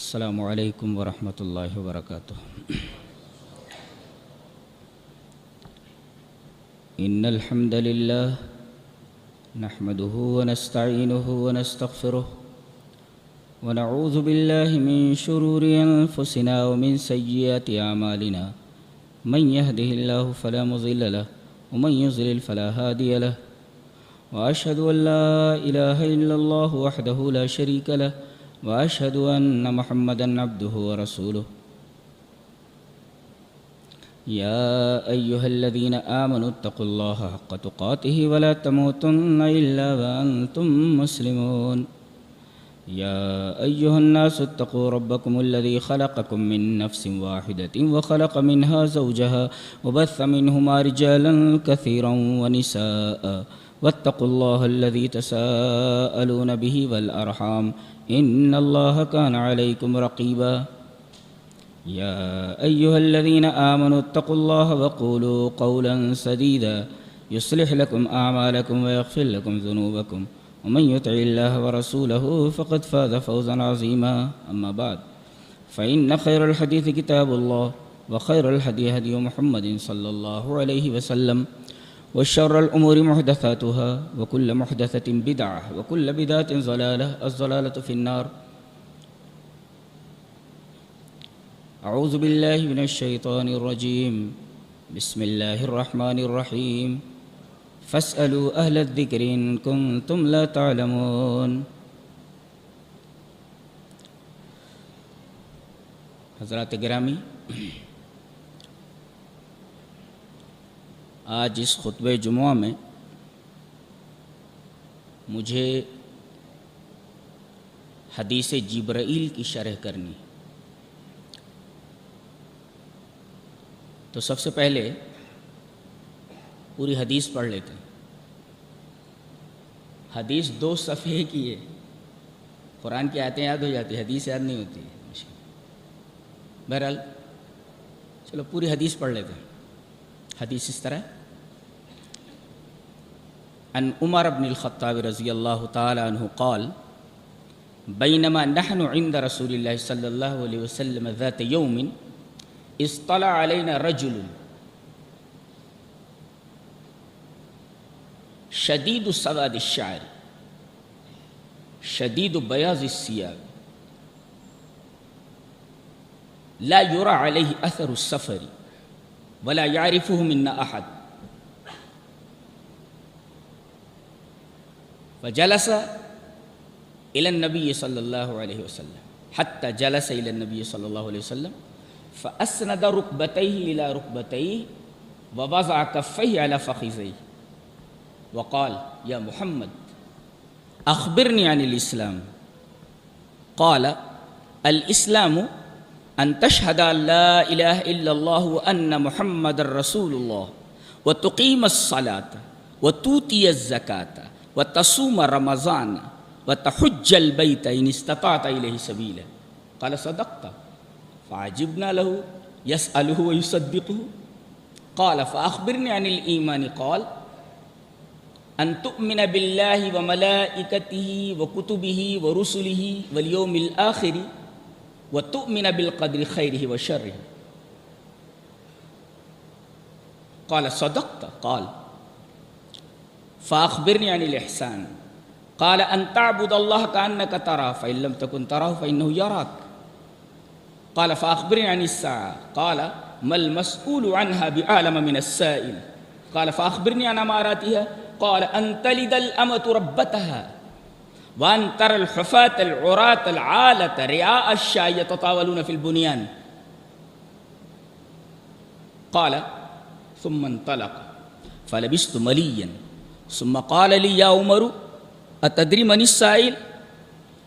السلام علیکم ورحمۃ اللہ وبرکاتہ۔ ان الحمد للہ نحمده ونستعینه ونستغفره ونعوذ باللہ من شرور انفسنا ومن سیئات اعمالنا من يهده الله فلا مضل له ومن يضلل فلا هادي له واشهد ان لا اله الا الله وحده لا شريك له واشهد ان محمدا عبده ورسوله يا ايها الذين امنوا اتقوا الله حق تقاته ولا تموتن الا وانتم مسلمون يا ايها الناس اتقوا ربكم الذي خلقكم من نفس واحدة وخلق منها زوجها وبث منهما رجالا كثيرا ونساء واتقوا الله الذي تساءلون به والأرحام إن الله كان عليكم رقيبا يا أيها الذين آمنوا اتقوا الله وقولوا قولا سديدا يصلح لكم أعمالكم ويغفر لكم ذنوبكم ومن يطع الله ورسوله فقد فاز فوزا عظيما أما بعد فإن خير الحديث كتاب الله وخير الهدي هدي محمد صلى الله عليه وسلم وشر الأمور محدثاتها وكل محدثة بدعة وكل بدعة ضلالة الضلالة في النار أعوذ بالله من الشيطان الرجيم بسم الله الرحمن الرحيم فاسألوا أهل الذكر إن كنتم لا تعلمون۔ حضرات گرامی، آج اس خطبہ جمعہ میں مجھے حدیث جبرائیل کی شرح کرنی، تو سب سے پہلے پوری حدیث پڑھ لیتے ہیں۔ حدیث 2 صفحے کی ہے، قرآن کی آیتیں یاد ہو جاتی ہے، حدیث یاد نہیں ہوتی ہے۔ بہرحال چلو پوری حدیث پڑھ لیتے ہیں۔ حدیث اس طرح: عن عمر بن الخطاب رضی اللہ تعالی عنہ قال بینما نحن عند رسول اللہ صلی اللہ علیہ وسلم ذات یوم اطلع علینا رجل شدید سواد الشعر شدید بیاض الثياب لا يرى عليه اثر السفر ولا يعرفه منا احد فجلس الى النبي صلى الله عليه وسلم حتى جلس الى النبي صلى الله عليه وسلم فاسند ركبتيه الى ركبتيه ووضع كفيه على فخذيه وقال يا محمد اخبرني عن الاسلام قال الاسلام ان تشهد ان لا اله الا الله وان محمد رسول الله وتقيم الصلاه وتؤتي الزكاه وتصوم رمضان وتحج البيت ان استطعت اليه سبيلا قال صدقت فعجبنا له يسأله ويصدقه قال فأخبرني عن الإيمان قال أن تؤمن بالله وملائكته وكتبه ورسله واليوم الآخر وتؤمن بالقدر خيره وشره قال صدقت قال فأخبرني عن الإحسان قال أن تعبد الله كأنك تراه فإن لم تكن تراه فإنه يراك قال فأخبرني عن الساعة قال ما المسؤول عنها بأعلم من السائل قال فأخبرني عن أماراتها قال أن تلد الأمة ربتها وأن ترى الحفاة العراة العالة رعاء الشاة يتطاولون في البنيان قال ثم انطلق فلبست مليا ثم قال لي يا عمر أتدري من السائل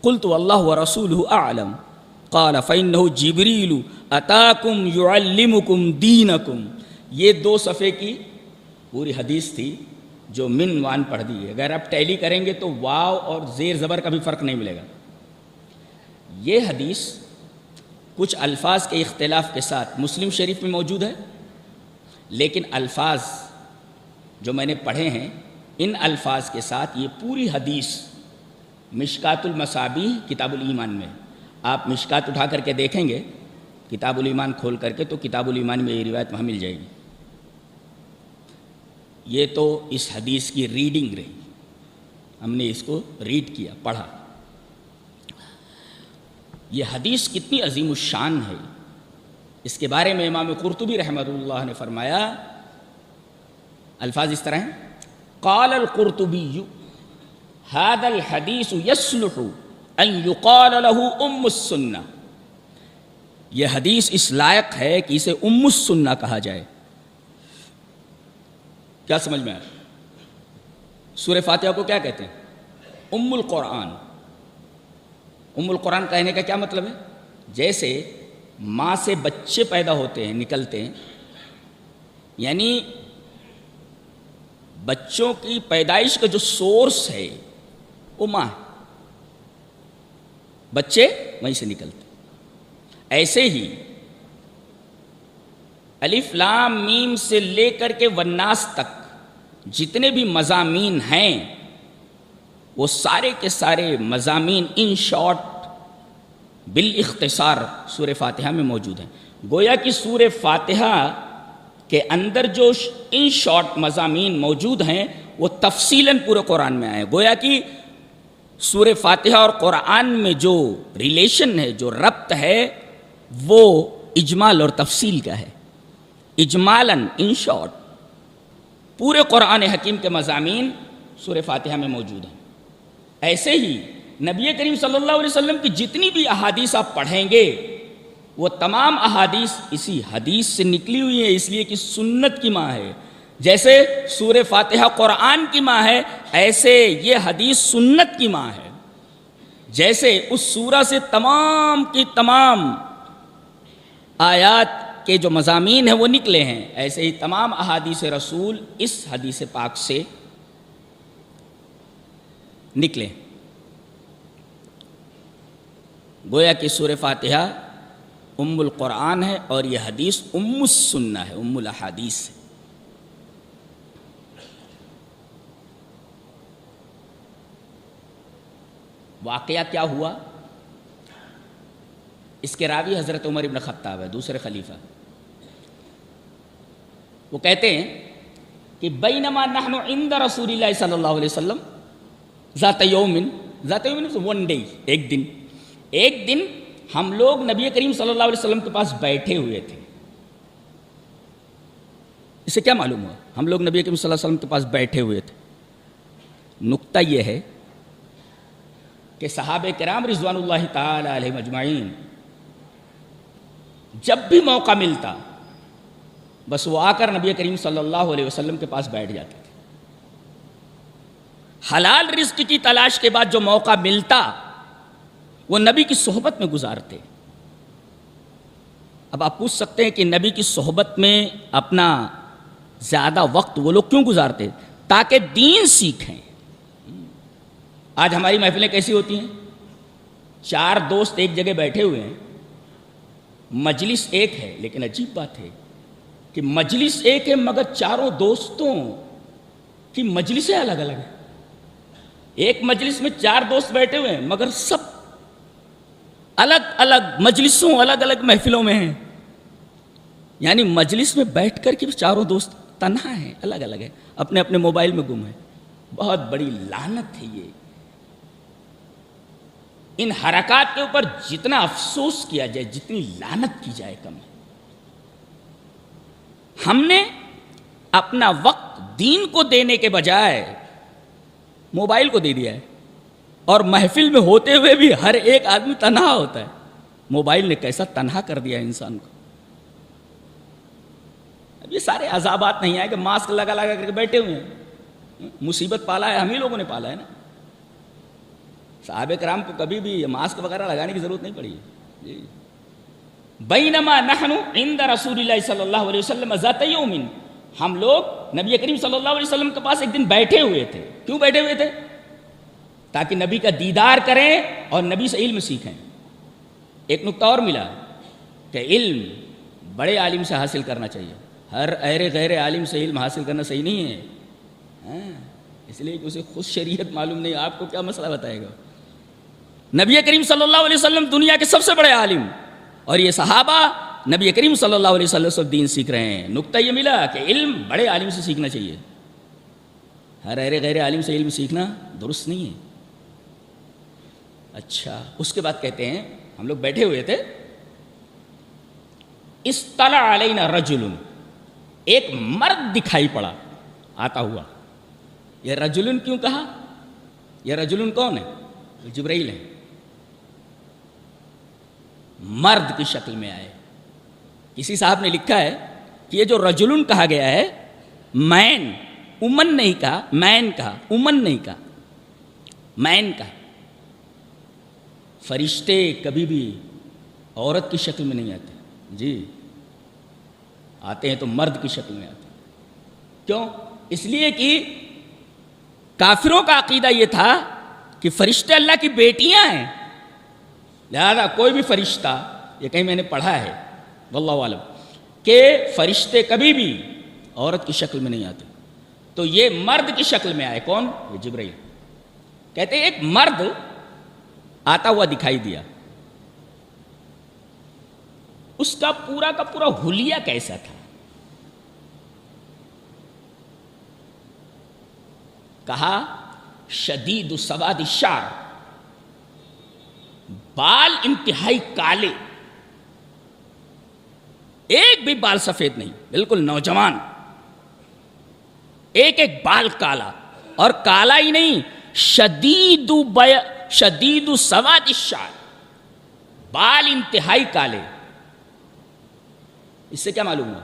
قلت والله ورسوله أعلم قال فإنه جبریل أتاكم يعلمكم دينكم۔ یہ 2 صفحے کی پوری حدیث تھی جو من وان پڑھ دی ہے۔ اگر آپ ٹیلی کریں گے تو واو اور زیر زبر کا بھی فرق نہیں ملے گا۔ یہ حدیث کچھ الفاظ کے اختلاف کے ساتھ مسلم شریف میں موجود ہے، لیکن الفاظ جو میں نے پڑھے ہیں ان الفاظ کے ساتھ یہ پوری حدیث مشکات المصابیح کتاب الایمان میں، آپ مشکات اٹھا کر کے دیکھیں گے کتاب الایمان کھول کر کے تو کتاب الایمان میں یہ روایت وہاں مل جائے گی. یہ تو اس حدیث کی ریڈنگ رہی، ہم نے اس کو ریڈ کیا، پڑھا. یہ حدیث کتنی عظیم الشان ہے، اس کے بارے میں امام قرطبی رحمۃ اللہ نے فرمایا، الفاظ اس طرح ہیں: قال القرطبی هذا الحدیث يصلح ان يقال له ام السنہ. یہ حدیث اس لائق ہے کہ اسے ام السنہ کہا جائے. کیا سمجھ میں آیا؟ سورہ فاتحہ کو کیا کہتے ہیں؟ ام القرآن. ام القرآن کہنے کا کیا مطلب ہے؟ جیسے ماں سے بچے پیدا ہوتے ہیں، نکلتے ہیں، یعنی بچوں کی پیدائش کا جو سورس ہے وہ ماں ہے، بچے وہیں سے نکلتے. ایسے ہی الف لام میم سے لے کر کے والناس تک جتنے بھی مضامین ہیں وہ سارے کے سارے مضامین ان شارٹ بالاختصار سورہ فاتحہ میں موجود ہیں. گویا کہ سورہ فاتحہ کے اندر جو ان شارٹ مضامین موجود ہیں وہ تفصیلاً پورے قرآن میں آئے. گویا کہ سورہ فاتحہ اور قرآن میں جو ریلیشن ہے، جو ربط ہے، وہ اجمال اور تفصیل کا ہے. اجمالاً ان شارٹ پورے قرآن حکیم کے مضامین سورہ فاتحہ میں موجود ہیں. ایسے ہی نبی کریم صلی اللہ علیہ وسلم کی جتنی بھی احادیث آپ پڑھیں گے وہ تمام احادیث اسی حدیث سے نکلی ہوئی ہیں، اس لیے کہ سنت کی ماں ہے. جیسے سورہ فاتحہ قرآن کی ماں ہے، ایسے یہ حدیث سنت کی ماں ہے. جیسے اس سورہ سے تمام کی تمام آیات کے جو مضامین ہیں وہ نکلے ہیں، ایسے ہی تمام احادیث رسول اس حدیث پاک سے نکلے. گویا کہ سورہ فاتحہ ام القرآن ہے اور یہ حدیث ام السنہ ہے، ام الاحادیث ہے. واقعہ کیا ہوا؟ اس کے راوی حضرت عمر ابن خطاب ہے، دوسرے خلیفہ. وہ کہتے ہیں کہ بینما نحن عند رسول اللہ صلی اللہ علیہ وسلم ذات یوم ون ڈے، ایک دن ہم لوگ نبی کریم صلی اللہ علیہ وسلم کے پاس بیٹھے ہوئے تھے. اس سے کیا معلوم ہوا؟ ہم لوگ نبی کریم صلی اللہ علیہ وسلم کے پاس بیٹھے ہوئے تھے. نقطہ یہ ہے کہ صحابہ کرام رضوان اللہ تعالی علیہم اجمعین جب بھی موقع ملتا بس وہ آ کر نبی کریم صلی اللہ علیہ وسلم کے پاس بیٹھ جاتے تھے. حلال رزق کی تلاش کے بعد جو موقع ملتا وہ نبی کی صحبت میں گزارتے. اب آپ پوچھ سکتے ہیں کہ نبی کی صحبت میں اپنا زیادہ وقت وہ لوگ کیوں گزارتے؟ تاکہ دین سیکھیں. آج ہماری محفلیں کیسی ہوتی ہیں؟ 4 دوست ایک جگہ بیٹھے ہوئے ہیں، مجلس ایک ہے، لیکن عجیب بات ہے کہ مجلس ایک ہے مگر چاروں دوستوں کی مجلسیں الگ الگ ہیں. ایک مجلس میں 4 دوست بیٹھے ہوئے ہیں مگر سب الگ الگ مجلسوں، الگ الگ محفلوں میں ہیں. یعنی مجلس میں بیٹھ کر کے چاروں دوست تنہا ہیں، الگ الگ ہیں، اپنے اپنے موبائل میں گم ہیں. بہت بڑی لعنت ہے یہ. ان حرکات کے اوپر جتنا افسوس کیا جائے، جتنی لعنت کی جائے کم ہے. ہم نے اپنا وقت دین کو دینے کے بجائے موبائل کو دے دیا ہے، اور محفل میں ہوتے ہوئے بھی ہر ایک آدمی تنہا ہوتا ہے. موبائل نے کیسا تنہا کر دیا انسان کو. اب یہ سارے عذابات نہیں آئے کہ ماسک لگا لگا کر کے بیٹھے ہوئے ہیں. مصیبت پالا ہے ہم ہی لوگوں نے پالا ہے نا. صحابہ کرام کو کبھی بھی ماسک وغیرہ لگانے کی ضرورت نہیں پڑی. جی. بینما نحن عند رسول اللہ صلی اللہ علیہ وسلم ذات یوم، ہم لوگ نبی کریم صلی اللہ علیہ وسلم کے پاس ایک دن بیٹھے ہوئے تھے. کیوں بیٹھے ہوئے تھے؟ تاکہ نبی کا دیدار کریں اور نبی سے علم سیکھیں. ایک نقطہ اور ملا کہ علم بڑے عالم سے حاصل کرنا چاہیے. ہر غیر عالم سے علم حاصل کرنا صحیح نہیں ہے. اس لیے کہ اسے خود شریعت معلوم نہیں، آپ کو کیا مسئلہ بتائے گا. نبی کریم صلی اللہ علیہ وسلم دنیا کے سب سے بڑے عالم، اور یہ صحابہ نبی کریم صلی اللہ علیہ وسلم سے دین سیکھ رہے ہیں۔ نقطہ یہ ملا کہ علم بڑے عالم سے سیکھنا چاہیے، ہر غیر عالم سے علم سیکھنا درست نہیں ہے۔ اچھا، اس کے بعد کہتے ہیں ہم لوگ بیٹھے ہوئے تھے، اطلع علینا رجل، ایک مرد دکھائی پڑا آتا ہوا۔ یہ رجل کیوں کہا؟ یہ رجل کون ہے؟ جبرائیل ہے، مرد کی شکل میں آئے۔ کسی صاحب نے لکھا ہے کہ یہ جو رجل کہا گیا ہے، مین، امن نہیں کہا، مین کہا، امن نہیں کہا، مین کہا۔ فرشتے کبھی بھی عورت کی شکل میں نہیں آتے، جی آتے ہیں تو مرد کی شکل میں آتے ہیں۔ کیوں؟ اس لیے کہ کافروں کا عقیدہ یہ تھا کہ فرشتے اللہ کی بیٹیاں ہیں، لہذا کوئی بھی فرشتہ، یہ کہیں میں نے پڑھا ہے واللہ عالم، کہ فرشتے کبھی بھی عورت کی شکل میں نہیں آتے۔ تو یہ مرد کی شکل میں آئے، کون؟ یہ جبرائیل۔ کہتے ہیں ایک مرد آتا ہوا دکھائی دیا، اس کا پورا حلیہ کیسا تھا؟ کہا شدید سواد الشعر، بال انتہائی کالے، ایک بھی بال سفید نہیں، بالکل نوجوان، ایک بال کالا، اور کالا ہی نہیں، شدید سواد الشعر، بال انتہائی کالے۔ اس سے کیا معلوم ہوا؟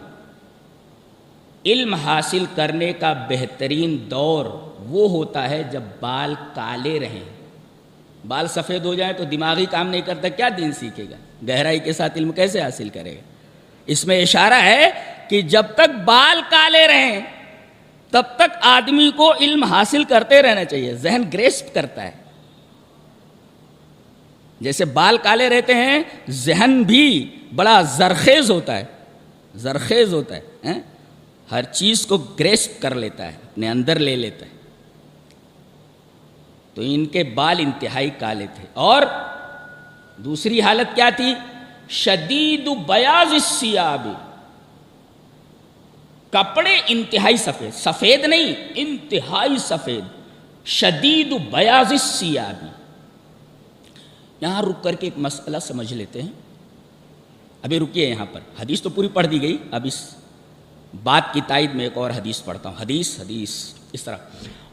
علم حاصل کرنے کا بہترین دور وہ ہوتا ہے جب بال کالے رہیں۔ بال سفید ہو جائیں تو دماغی کام نہیں کرتا، کیا دین سیکھے گا؟ گہرائی کے ساتھ علم کیسے حاصل کرے گا؟ اس میں اشارہ ہے کہ جب تک بال کالے رہیں تب تک آدمی کو علم حاصل کرتے رہنا چاہیے، ذہن گریسپ کرتا ہے۔ جیسے بال کالے رہتے ہیں ذہن بھی بڑا زرخیز ہوتا ہے، زرخیز ہوتا ہے، ہر چیز کو گریسپ کر لیتا ہے، اپنے اندر لے لیتا ہے۔ تو ان کے بال انتہائی کالے تھے، اور دوسری حالت کیا تھی؟ شدید بیاض الثیاب، کپڑے انتہائی سفید، سفید نہیں انتہائی سفید، شدید بیاض الثیاب۔ یہاں رک کر کے ایک مسئلہ سمجھ لیتے ہیں، ابھی رکیے یہاں پر، حدیث تو پوری پڑھ دی گئی، اب اس بات کی تائید میں ایک اور حدیث پڑھتا ہوں۔ حدیث اس طرح،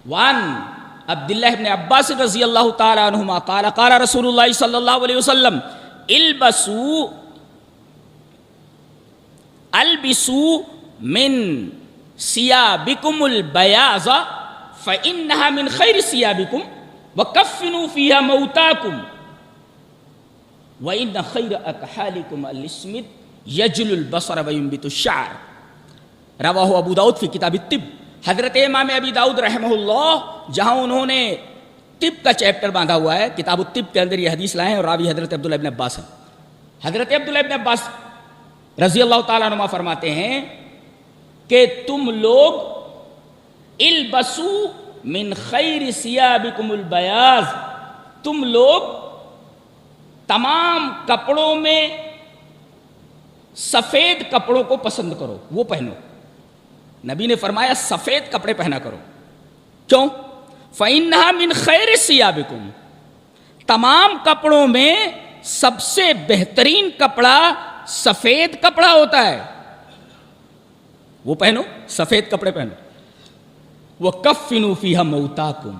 وان عبداللہ ابن عباس رضی اللہ تعالی عنہما قال قال رسول اللہ صلی اللہ علیہ وسلم البسوا من ثيابكم البياض فإنها من خير ثيابكم وكفنوا فيها موتاكم وإن خير أكحالكم الأسود يجل البصر وينبت الشعر، رواہ ابو داؤد فی کتاب الطب۔ حضرت امام ابی داؤد رحمہ اللہ جہاں انہوں نے طب کا چیپٹر باندھا ہوا ہے، کتاب الطب کے اندر یہ حدیث لائے ہیں، اور راوی حضرت عبداللہ ابن عباس ہیں۔ حضرت عبداللہ ابن عباس رضی اللہ تعالیٰ عنہ فرماتے ہیں کہ تم لوگ البسو من خیر ثیابکم البیاض، تم لوگ تمام کپڑوں میں سفید کپڑوں کو پسند کرو، وہ پہنو۔ نبی نے فرمایا سفید کپڑے پہنا کرو، کیوں؟ فَإِنَّهَا مِنْ خَيْرِ ثِيَابِكُمْ، تمام کپڑوں میں سب سے بہترین کپڑا سفید کپڑا ہوتا ہے، وہ پہنو، سفید کپڑے پہنو۔ وَكَفِّنُوا فِيهَا مَوْتَاكُمْ،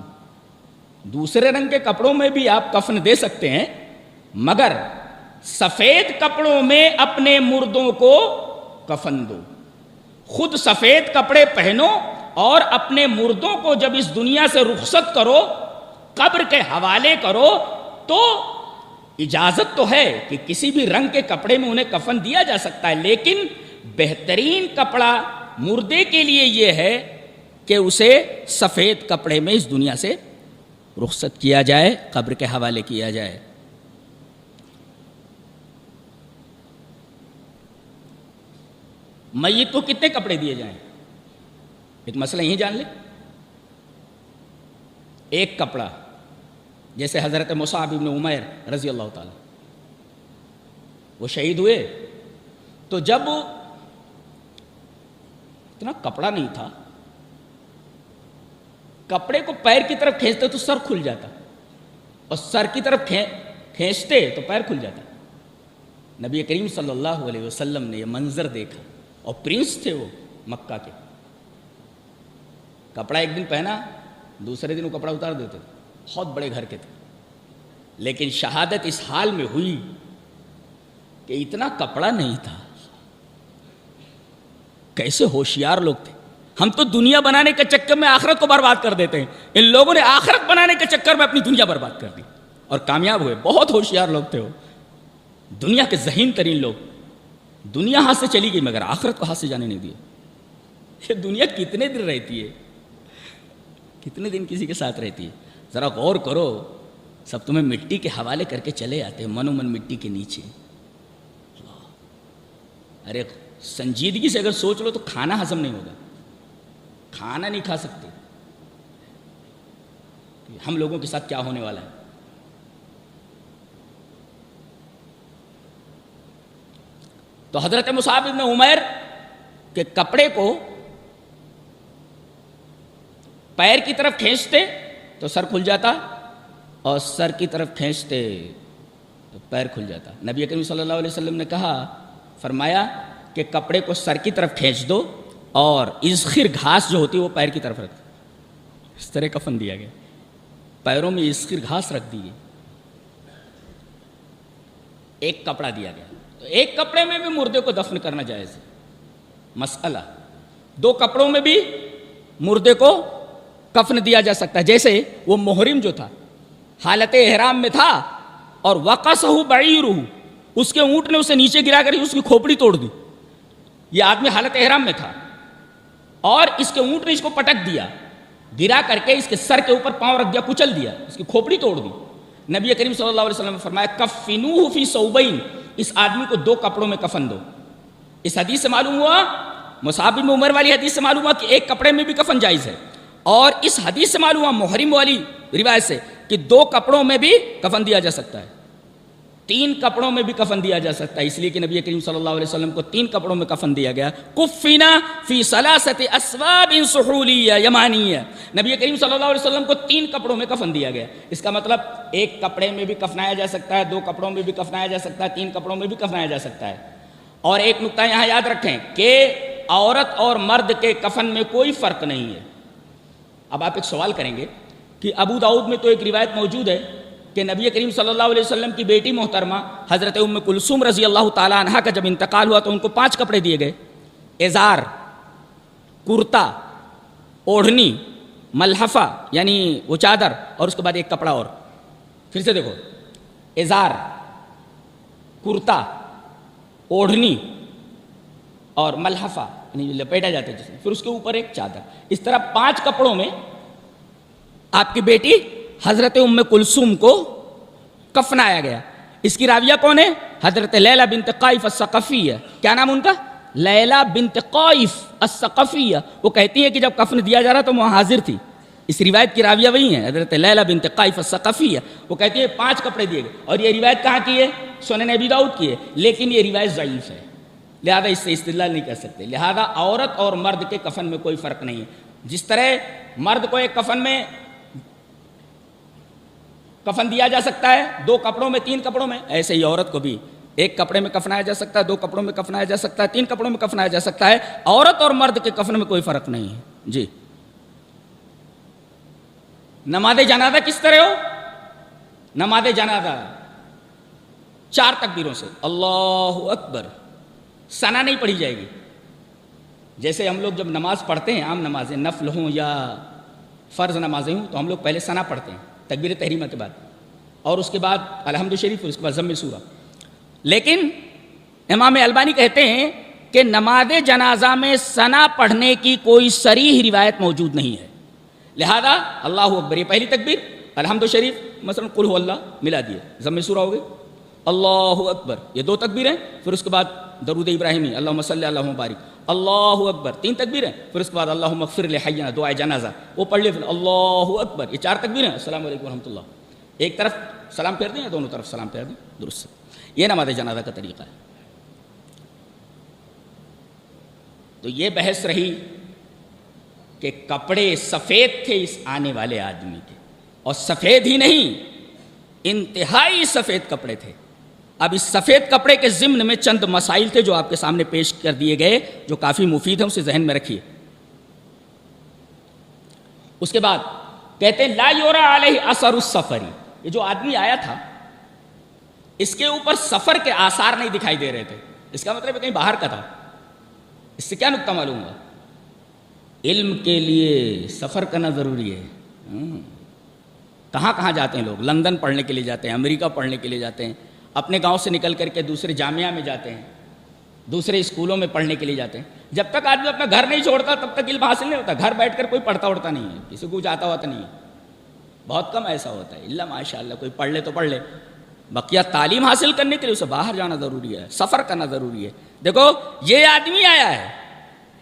دوسرے رنگ کے کپڑوں میں بھی آپ کفن دے سکتے ہیں، مگر سفید کپڑوں میں اپنے مردوں کو کفن دو۔ خود سفید کپڑے پہنو اور اپنے مردوں کو جب اس دنیا سے رخصت کرو، قبر کے حوالے کرو، تو اجازت تو ہے کہ کسی بھی رنگ کے کپڑے میں انہیں کفن دیا جا سکتا ہے، لیکن بہترین کپڑا مردے کے لیے یہ ہے کہ اسے سفید کپڑے میں اس دنیا سے رخصت کیا جائے، قبر کے حوالے کیا جائے۔ میت کو کتنے کپڑے دیے جائیں؟ ایک مسئلہ یہی جان لیں، ایک کپڑا جیسے حضرت مصعب بن عمیر رضی اللہ تعالیٰ، وہ شہید ہوئے تو جب اتنا کپڑا نہیں تھا، کپڑے کو پیر کی طرف کھینچتے تو سر کھل جاتا، اور سر کی طرف کھینچتے تو پیر کھل جاتا۔ نبی کریم صلی اللہ علیہ وسلم نے یہ منظر دیکھا، اور پرنس تھے وہ مکہ کے، کپڑا ایک دن پہنا دوسرے دن وہ کپڑا اتار دیتے، بہت بڑے گھر کے تھے، لیکن شہادت اس حال میں ہوئی کہ اتنا کپڑا نہیں تھا۔ کیسے ہوشیار لوگ تھے! ہم تو دنیا بنانے کے چکر میں آخرت کو برباد کر دیتے ہیں، ان لوگوں نے آخرت بنانے کے چکر میں اپنی دنیا برباد کر دی اور کامیاب ہوئے۔ بہت ہوشیار لوگ تھے وہ، دنیا کے ذہین ترین لوگ۔ دنیا ہاتھ سے چلی گئی مگر آخرت کو ہاتھ سے جانے نہیں دیے۔ یہ دنیا کتنے دن رہتی ہے، کتنے دن کسی کے ساتھ رہتی ہے؟ ذرا غور کرو، سب تمہیں مٹی کے حوالے کر کے چلے آتے ہیں، من و من مٹی کے نیچے۔ ارے سنجیدگی سے اگر سوچ لو تو کھانا ہضم نہیں ہوگا، کھانا نہیں کھا سکتے۔ ہم لوگوں کے ساتھ کیا ہونے والا ہے؟ تو حضرت مصعب بن عمیر کے کپڑے کو پیر کی طرف کھینچتے تو سر کھل جاتا، اور سر کی طرف کھینچتے تو پیر کھل جاتا۔ نبی کریم صلی اللہ علیہ وسلم نے کہا، فرمایا کہ کپڑے کو سر کی طرف کھینچ دو اور اذخر گھاس جو ہوتی ہے وہ پیر کی طرف رکھ دو۔ اس طرح کفن دیا گیا، پیروں میں اذخر گھاس رکھ دی گئی، ایک کپڑا دیا گیا۔ تو ایک کپڑے میں بھی مردے کو دفن کرنا جائز ہے، مسئلہ۔ دو کپڑوں میں بھی مردے کو کفن دیا جا سکتا ہے، جیسے وہ محرم جو تھا حالت احرام میں تھا اور وقصہ بعیرہ، اس کے اونٹ نے اسے نیچے گرا کر اس کی کھوپڑی توڑ دی۔ یہ آدمی حالت احرام میں تھا اور اس کے اونٹ نے اس کو پٹک دیا، گرا کر کے اس کے سر کے اوپر پاؤں رکھ دیا، کچل دیا، اس کی کھوپڑی توڑ دی۔ نبی کریم صلی اللہ علیہ وسلم نے فرمایا کفنوہ فی ثوبین، اس آدمی کو دو کپڑوں میں کفن دو۔ اس حدیث سے معلوم ہوا، مصعب بن عمر والی حدیث سے معلوم ہوا کہ ایک کپڑے میں بھی کفن جائز ہے، اور اس حدیث سے معلوم ہوا محرم والی روایت سے کہ دو کپڑوں میں بھی کفن دیا جا سکتا ہے، تین کپڑوں میں بھی کفن دیا جا سکتا ہے، اس لیے کہ نبی کریم صلی اللہ علیہ وسلم کو تین کپڑوں میں کفن دیا گیا۔ کفنا فی ثلاثۃ اثواب سحولیہ یمانیہ، نبی کریم صلی اللہ علیہ وسلم کو تین کپڑوں میں کفن دیا گیا۔ اس کا مطلب ایک کپڑے میں بھی کفنایا جا سکتا ہے، دو کپڑوں میں بھی کفنایا جا سکتا ہے، تین کپڑوں میں بھی کفنایا جا سکتا ہے۔ اور ایک نقطہ یہاں یاد رکھیں کہ عورت اور مرد کے کفن میں کوئی فرق نہیں ہے۔ اب آپ ایک سوال کریں گے کہ ابو داؤد میں تو ایک روایت موجود ہے کہ نبی کریم صلی اللہ علیہ وسلم کی بیٹی محترمہ حضرت ام کلثوم رضی اللہ تعالیٰ عنہا کا جب انتقال ہوا تو ان کو 5 کپڑے دیے گئے، ازار، کرتا، اوڑھنی، ملحفہ یعنی وہ چادر، اور اس کے بعد ایک کپڑا اور۔ پھر سے دیکھو، ازار، کرتا، اوڑھنی اور ملحفہ یعنی لپیٹا جاتا ہے جس میں، پھر اس کے اوپر ایک چادر۔ اس طرح 5 کپڑوں میں آپ کی بیٹی حضرت ام کلثوم کو کفنایا گیا۔ اس کی راویہ کون ہے؟ حضرت لیلہ بنت قائف الثقفیہ۔ کیا نام ان کا؟ لیلہ بنت قائف الثقفیہ۔ وہ کہتی ہیں کہ جب کفن دیا جا رہا تو وہ حاضر تھی۔ اس روایت کی راویہ وہی ہیں، حضرت لیلہ بنت قائف الثقفیہ۔ وہ کہتی ہے 5 کپڑے دیے گئے، اور یہ روایت کہاں کی ہے؟ سنن ابی داؤد کی ہے، لیکن یہ روایت ضعیف ہے، لہذا اس سے استدلال نہیں کر سکتے۔ لہذا عورت اور مرد کے کفن میں کوئی فرق نہیں ہے۔ جس طرح مرد کو ایک کفن میں کفن دیا جا سکتا ہے 2 کپڑوں میں، 3 کپڑوں میں، ایسے ہی عورت کو بھی ایک کپڑے میں کفنایا جا سکتا ہے، 2 کپڑوں میں کفنایا جا سکتا ہے، 3 کپڑوں میں کفنایا جا سکتا ہے۔ عورت اور مرد کے کفن میں کوئی فرق نہیں ہے۔ جی، نماز جنازہ کس طرح ہو؟ نماز جنازہ 4 تکبیروں سے، اللہ اکبر، ثنا نہیں پڑھی جائے گی۔ جیسے ہم لوگ جب نماز پڑھتے ہیں، عام نمازیں نفل ہوں یا فرض نمازیں ہوں، تو ہم لوگ پہلے ثنا پڑھتے ہیں تکبیر تحریمہ کے بعد، اور اس کے بعد الحمد شریف، اور اس کے بعد ضم سورہ۔ لیکن امام البانی کہتے ہیں کہ نماز جنازہ میں ثنا پڑھنے کی کوئی صریح روایت موجود نہیں ہے، لہذا اللہ اکبر یہ پہلی تکبیر، الحمد شریف مثلا قل هو اللہ ملا دیے، ضم سورہ ہو گئی، اللہ اکبر یہ 2 تکبیریں، پھر اس کے بعد درود ابراہیمی اللہم صلی اللہم بارک، اللہ اکبر 3 تکبیریں، پھر اس کے بعد اللہم اغفر لحینا دعائے جنازہ وہ پڑھ لے، پھر اللہ اکبر یہ 4 تکبیریں، السلام علیکم ورحمۃ اللہ۔ ایک طرف سلام پھیر دیں یا دونوں طرف سلام پھیر دیں، درست. یہ نماز جنازہ کا طریقہ ہے. تو یہ بحث رہی کہ کپڑے سفید تھے اس آنے والے آدمی کے، اور سفید ہی نہیں، انتہائی سفید کپڑے تھے. اب اس سفید کپڑے کے ضمن میں چند مسائل تھے جو آپ کے سامنے پیش کر دیے گئے، جو کافی مفید ہیں، اسے ذہن میں رکھیے. اس کے بعد کہتے ہیں لا یورا علیہ اثر السفر. یہ جو آدمی آیا تھا اس کے اوپر سفر کے آثار نہیں دکھائی دے رہے تھے. اس کا مطلب کہیں باہر کا تھا. اس سے کیا نقطہ معلوم ہوا؟ علم کے لیے سفر کرنا ضروری ہے. کہاں کہاں جاتے ہیں لوگ؟ لندن پڑھنے کے لیے جاتے ہیں، امریکہ پڑھنے کے لیے جاتے ہیں، اپنے گاؤں سے نکل کر کے دوسرے جامعہ میں جاتے ہیں، دوسرے اسکولوں میں پڑھنے کے لیے جاتے ہیں. جب تک آدمی اپنا گھر نہیں چھوڑتا تب تک علم حاصل نہیں ہوتا. گھر بیٹھ کر کوئی پڑھتا اڑتا نہیں ہے، کسی کو کچھ آتا ہوتا نہیں ہے، بہت کم ایسا ہوتا ہے. اللہ ماشاء اللہ کوئی پڑھ لے تو پڑھ لے. بقیہ تعلیم حاصل کرنے کے لیے اسے باہر جانا ضروری ہے، سفر کرنا ضروری ہے. دیکھو یہ آدمی آیا ہے،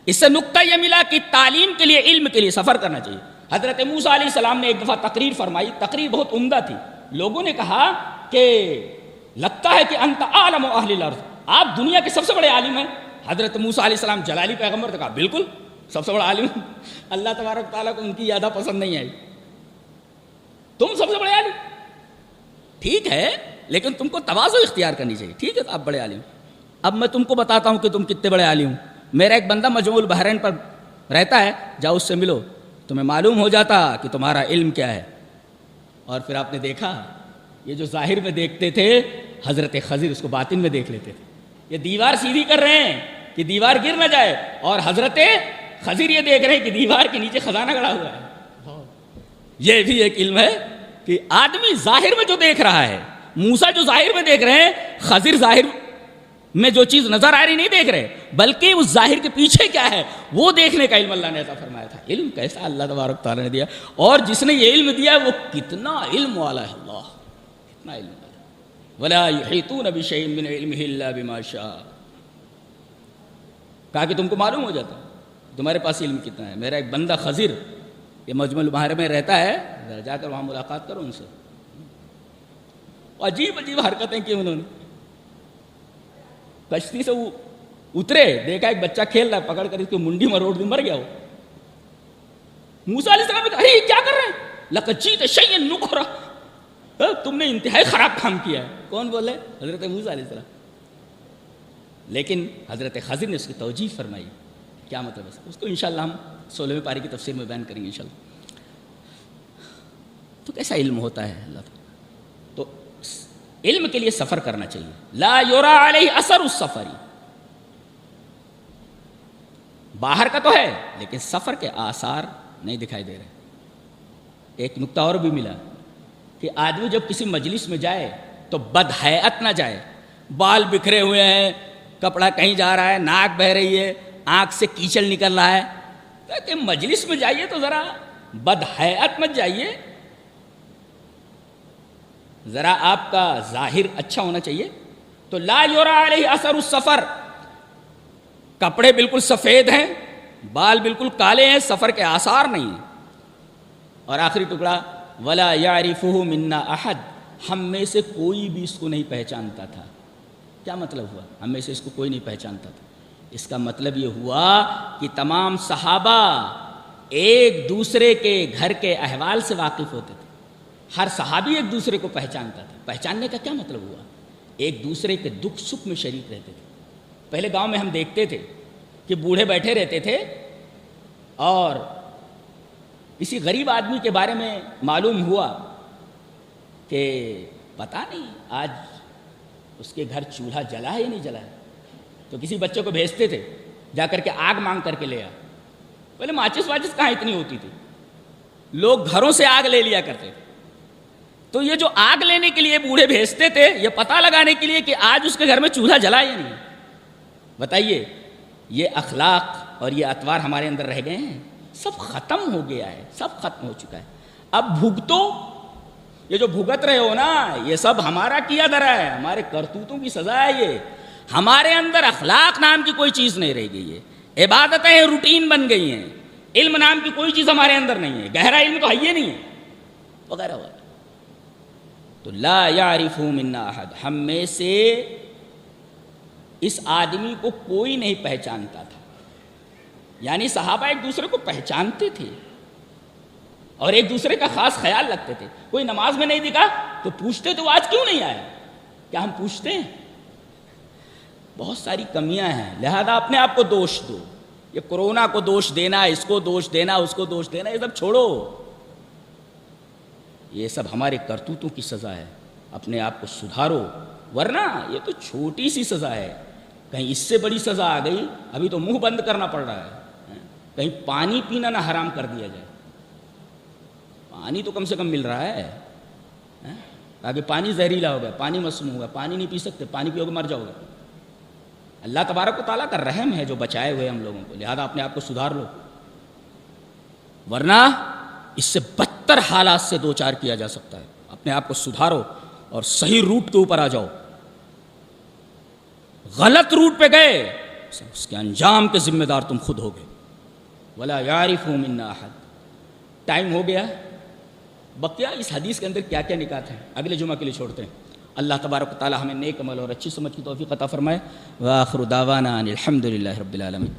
اس سے نقطہ یہ ملا کہ تعلیم کے لیے، علم کے لیے سفر کرنا چاہیے. حضرت موسیٰ علیہ السلام نے ایک دفعہ تقریر فرمائی، تقریر بہت عمدہ تھی. لوگوں نے کہا کہ لگتا ہے کہ انت عالم اہل الارض، آپ دنیا کے سب سے بڑے عالم ہیں. حضرت موسیٰ علیہ السلام جلالی پیغمبر نے کہا بالکل سب سے بڑا عالم. اللہ تبارک تعالیٰ کو ان کی زیادہ پسند نہیں آئی. تم سب سے بڑے عالم ٹھیک ہے، لیکن تم کو تواضع اختیار کرنی چاہیے. ٹھیک ہے آپ بڑے عالم. اب میں تم کو بتاتا ہوں کہ تم کتنے بڑے عالم ہو. میرا ایک بندہ مجموع البحرین پر رہتا ہے، جاؤ اس سے ملو، تمہیں معلوم ہو جاتا کہ تمہارا علم کیا ہے. اور پھر آپ نے دیکھا یہ جو ظاہر میں دیکھتے تھے حضرت خضر اس کو باطن میں دیکھ لیتے تھے. یہ دیوار سیدھی کر رہے ہیں کہ دیوار گر نہ جائے، اور حضرت خضر یہ دیکھ رہے ہیں کہ دیوار کے نیچے خزانہ گڑا ہوا ہے. یہ بھی ایک علم ہے کہ آدمی ظاہر میں جو دیکھ رہا ہے، موسیٰ جو ظاہر میں دیکھ رہے ہیں، خضر ظاہر میں جو چیز نظر آ رہی نہیں دیکھ رہے، بلکہ اس ظاہر کے پیچھے کیا ہے وہ دیکھنے کا علم اللہ نے عطا فرمایا تھا. علم کیسا اللہ تبارک تعالیٰ نے دیا، اور جس نے یہ علم دیا وہ کتنا علم والا ہے. اللہ کتنا علم والا. ولا یحیطون بشیء من علمہ الا بما شاء. کہا کہ تم کو معلوم ہو جاتا تمہارے پاس علم کتنا ہے. میرا ایک بندہ خضر یہ مجمع البحر میں رہتا ہے، ذرا جا کر وہاں ملاقات کرو ان سے. عجیب عجیب حرکتیں کی انہوں نے. کشتی سے وہ اترے، دیکھا ایک بچہ کھیل رہا ہے، پکڑ کر اس کو منڈی میں روڑ دی، مر گیا وہ. موسیٰ علیہ السلام نے کہا ارے کیا کر رہے ہیں؟ لقد جئت شیئا نکرا، تم نے انتہائی خراب کام کیا ہے. کون بولے؟ حضرت موسیٰ علیہ السلام. لیکن حضرت خضر نے اس کی توجیہ فرمائی. کیا مطلب ہے اس کو انشاءاللہ ہم 16ویں پاری کی تفسیر میں بیان کریں گے انشاءاللہ. تو کیسا علم ہوتا ہے اللہ تعالیٰ. تو علم کے لیے سفر کرنا چاہیے. لا یرا علیہ اثر السفر، باہر کا تو ہے لیکن سفر کے آثار نہیں دکھائی دے رہے. ایک نقطہ اور بھی ملا کہ آدمی جب کسی مجلس میں جائے تو بدحیات نہ جائے. بال بکھرے ہوئے ہیں، کپڑا کہیں جا رہا ہے، ناک بہہ رہی ہے، آنکھ سے کیچڑ نکل رہا ہے. کہ مجلس میں جائیے تو ذرا بدحیات مت جائیے، ذرا آپ کا ظاہر اچھا ہونا چاہیے. تو لا یرا علیہ اثر السفر، کپڑے بالکل سفید ہیں، بال بالکل کالے ہیں، سفر کے آثار نہیں ہیں. اور آخری ٹکڑا ولا یعرفہ منا احد، ہم میں سے کوئی بھی اس کو نہیں پہچانتا تھا. کیا مطلب ہوا ہم میں سے اس کو کوئی نہیں پہچانتا تھا؟ اس کا مطلب یہ ہوا کہ تمام صحابہ ایک دوسرے کے گھر کے احوال سے واقف ہوتے تھے. ہر صحابی ایک دوسرے کو پہچانتا تھا. پہچاننے کا کیا مطلب ہوا؟ ایک دوسرے کے دکھ سکھ میں شریک رہتے تھے. پہلے گاؤں میں ہم دیکھتے تھے کہ بوڑھے بیٹھے رہتے تھے اور کسی غریب آدمی کے بارے میں معلوم ہوا کہ پتہ نہیں آج اس کے گھر چولہا جلا ہے یا نہیں جلا ہے، تو کسی بچے کو بھیجتے تھے جا کر کے آگ مانگ کر کے لے آ. پہلے ماچس واچس کہاں اتنی ہوتی تھی، لوگ گھروں سے آگ لے لیا کرتے تھے. تو یہ جو آگ لینے کے لیے بوڑھے بھیجتے تھے یہ پتہ لگانے کے لیے کہ آج اس کے گھر میں چولہا جلا یا نہیں. بتائیے یہ اخلاق اور یہ اطوار ہمارے اندر رہ گئے ہیں؟ سب ختم ہو گیا ہے، سب ختم ہو چکا ہے. اب بھگتو، یہ جو بھگت رہے ہو نا یہ سب ہمارا کیا دھرا ہے، ہمارے کرتوتوں کی سزا ہے. یہ ہمارے اندر اخلاق نام کی کوئی چیز نہیں رہ گئی ہے، عبادتیں روٹین بن گئی ہیں، علم نام کی کوئی چیز ہمارے اندر نہیں ہے، گہرا علم تو ہے ہی نہیں ہے، وغیرہ وغیرہ. تو لا یعرف منا احد، ہم میں سے اس آدمی کو کوئی نہیں پہچانتا تھا. یعنی صحابہ ایک دوسرے کو پہچانتے تھے اور ایک دوسرے کا خاص خیال رکھتے تھے. کوئی نماز میں نہیں دکھا تو پوچھتے تو آج کیوں نہیں آئے؟ کیا ہم پوچھتے ہیں؟ بہت ساری کمیاں ہیں، لہذا اپنے آپ کو دوش دو. یہ کرونا کو دوش دینا، اس کو دوش دینا، اس کو دوش دینا، یہ سب چھوڑو. یہ سب ہمارے کرتوتوں کی سزا ہے. اپنے آپ کو سدھارو، ورنہ یہ تو چھوٹی سی سزا ہے. کہیں اس سے بڑی سزا آ گئی، ابھی تو منہ بند کرنا پڑ رہا ہے. کہیں پانی پینا نہ حرام کر دیا جائے. پانی تو کم سے کم مل رہا ہے. تاکہ پانی زہریلا ہو گیا، پانی مسموم ہوگا، پانی نہیں پی سکتے، پانی پیو گے مر جاؤ گے. اللہ تبارک و تعالیٰ کا رحم ہے جو بچائے ہوئے ہم لوگوں کو، لہذا اپنے آپ کو سدھار لو، ورنہ اس سے بدتر حالات سے دو چار کیا جا سکتا ہے. اپنے آپ کو سدھارو اور صحیح روٹ کے اوپر آ جاؤ. غلط روٹ پہ گئے، اس کے انجام کے ذمہ دار تم خود ہوگے. ولا یعرف منا احد. ٹائم ہو گیا. بقیہ اس حدیث کے اندر کیا کیا نکات ہیں اگلے جمعہ کے لیے چھوڑتے ہیں. اللہ تبارک و تعالی ہمیں نیک عمل اور اچھی سمجھ کی توفیق عطا فرمائے. وآخر دعوانا ان الحمد للہ رب العالمین.